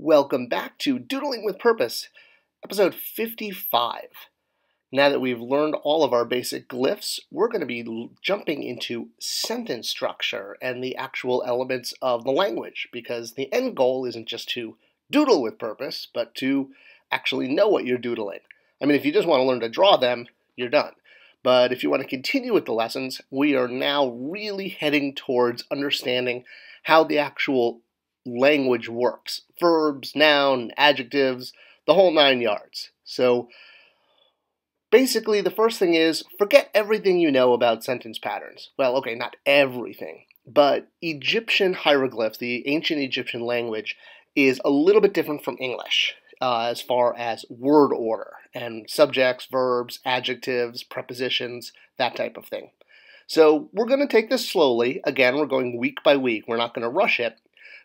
Welcome back to Doodling with Purpose, episode 55. Now that we've learned all of our basic glyphs, we're going to be jumping into sentence structure and the actual elements of the language, because the end goal isn't just to doodle with purpose, but to actually know what you're doodling. I mean, if you just want to learn to draw them, you're done. But if you want to continue with the lessons, we are now really heading towards understanding how the actual language works. Verbs, noun, adjectives, the whole 9 yards. So basically the first thing is forget everything you know about sentence patterns. Well, okay, not everything, but Egyptian hieroglyphs, the ancient Egyptian language, is a little bit different from English as far as word order and subjects, verbs, adjectives, prepositions, that type of thing. So we're going to take this slowly. Again, we're going week by week. We're not going to rush it.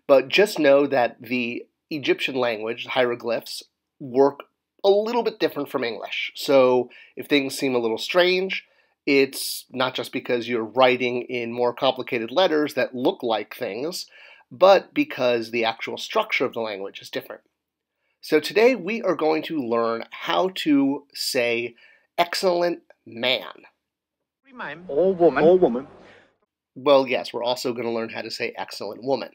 But just know that the Egyptian language, hieroglyphs, work a little bit different from English. So if things seem a little strange, it's not just because you're writing in more complicated letters that look like things, but because the actual structure of the language is different. So today we are going to learn how to say excellent man. Or woman. Well, yes, we're also going to learn how to say excellent woman.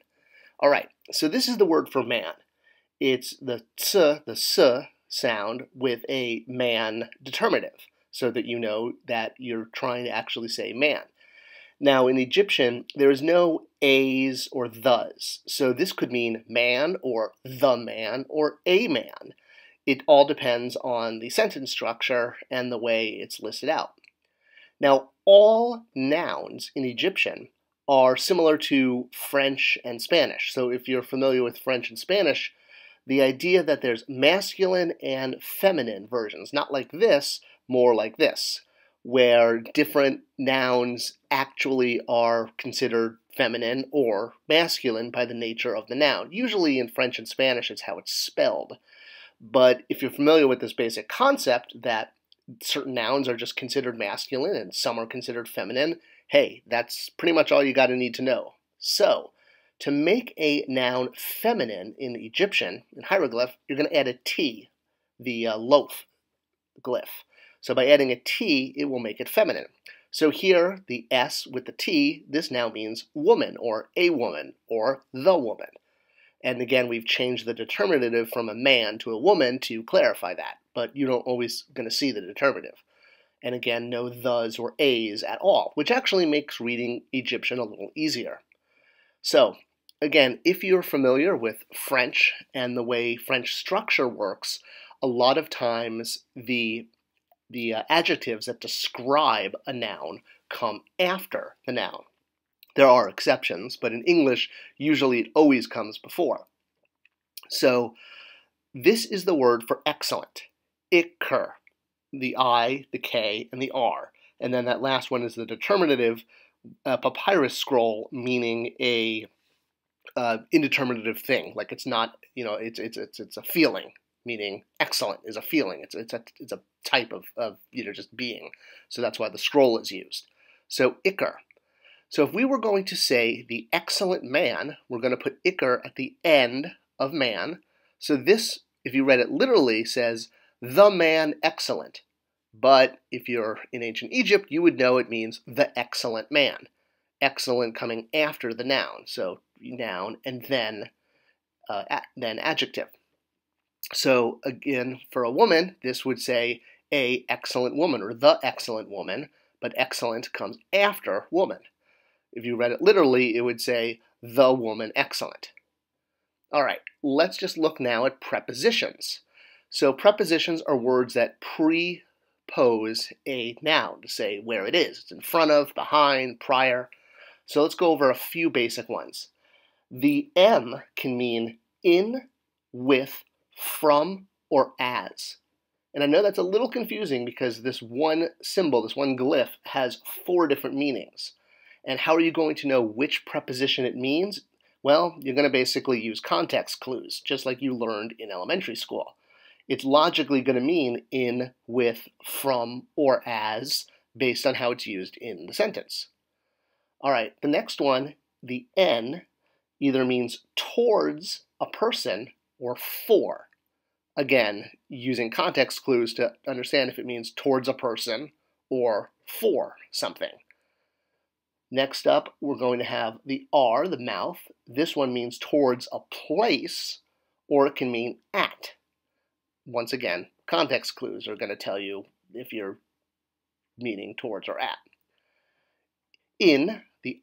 All right, so this is the word for man. It's the s sound with a man determinative, so that you know that you're trying to actually say man. Now, in Egyptian, there is no a's or thes, so this could mean man or the man or a man. It all depends on the sentence structure and the way it's listed out. Now, all nouns in Egyptian are similar to French and Spanish. So if you're familiar with French and Spanish, the idea that there's masculine and feminine versions, not like this, more like this, where different nouns actually are considered feminine or masculine by the nature of the noun. Usually in French and Spanish it's how it's spelled. But if you're familiar with this basic concept that certain nouns are just considered masculine and some are considered feminine, hey, that's pretty much all you got to need to know. So, to make a noun feminine in Egyptian, in hieroglyph, you're going to add a T, the loaf glyph. So by adding a T, it will make it feminine. So here, the S with the T, this now means woman, or a woman, or the woman. And again, we've changed the determinative from a man to a woman to clarify that, but you don't always going to see the determinative. And again, no thes or a's at all, which actually makes reading Egyptian a little easier. So, again, if you're familiar with French and the way French structure works, a lot of times the adjectives that describe a noun come after the noun. There are exceptions, but in English, usually it always comes before. So, this is the word for excellent, iker. The I, the K, and the R. And then that last one is the determinative papyrus scroll, meaning a indeterminative thing. Like it's not, it's a feeling, meaning excellent is a feeling. It's a type of just being. So that's why the scroll is used. So iker. So if we were going to say the excellent man, we're going to put iker at the end of man. So this, if you read it literally, says the man excellent. But if you're in ancient Egypt, you would know it means the excellent man. Excellent coming after the noun. So noun and then adjective. So again, for a woman, this would say a excellent woman or the excellent woman, but excellent comes after woman. If you read it literally, it would say the woman excellent. All right, let's just look now at prepositions. So prepositions are words that prepose a noun to say where it is. It's in front of, behind, prior. So let's go over a few basic ones. The M can mean in, with, from, or as. And I know that's a little confusing because this one symbol, this one glyph, has 4 different meanings. And how are you going to know which preposition it means? Well, you're going to basically use context clues, just like you learned in elementary school. It's logically going to mean in, with, from, or as, based on how it's used in the sentence. All right, the next one, the N, either means towards a person or for. Again, using context clues to understand if it means towards a person or for something. Next up, we're going to have the R, the mouth. This one means towards a place, or it can mean at. Once again, context clues are going to tell you if you're meaning towards or at. In, the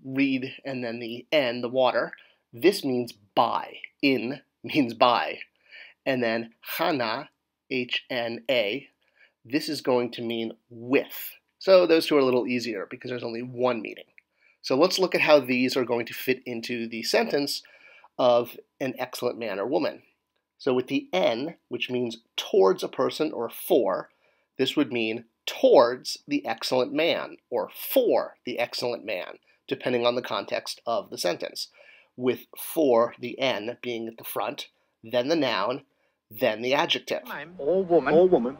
reed and then the N, the water, this means by. In means by. And then Hana, H-N-A, this is going to mean with. So those two are a little easier because there's only one meaning. So let's look at how these are going to fit into the sentence of an excellent man or woman. So with the N, which means towards a person or for, this would mean towards the excellent man or for the excellent man, depending on the context of the sentence. With for, the N being at the front, then the noun, then the adjective. Or woman. Or woman.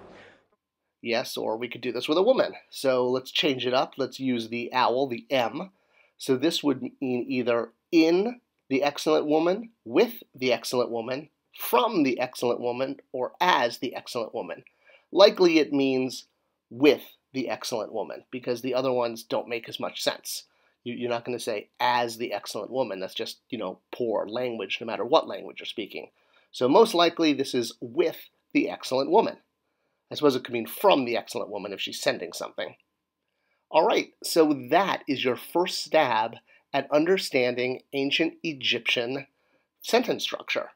Yes, or we could do this with a woman. So let's change it up. Let's use the owl, the M. So this would mean either in the excellent woman, with the excellent woman, from the excellent woman, or as the excellent woman. Likely it means with the excellent woman, because the other ones don't make as much sense. You're not going to say as the excellent woman. That's just, poor language, no matter what language you're speaking. So most likely this is with the excellent woman. I suppose it could mean from the excellent woman if she's sending something. All right, so that is your first stab at understanding ancient Egyptian sentence structure.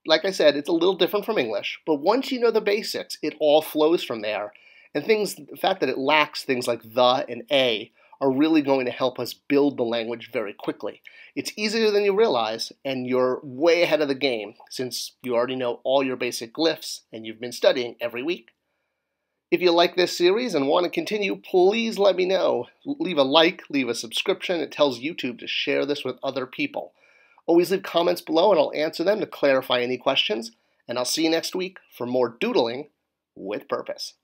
Like I said, it's a little different from English, but once you know the basics, it all flows from there. And the fact that it lacks things like the and a are really going to help us build the language very quickly. It's easier than you realize, and you're way ahead of the game since you already know all your basic glyphs and you've been studying every week. If you like this series and want to continue, please let me know. Leave a like, leave a subscription. It tells YouTube to share this with other people. Always leave comments below and I'll answer them to clarify any questions. And I'll see you next week for more doodling with purpose.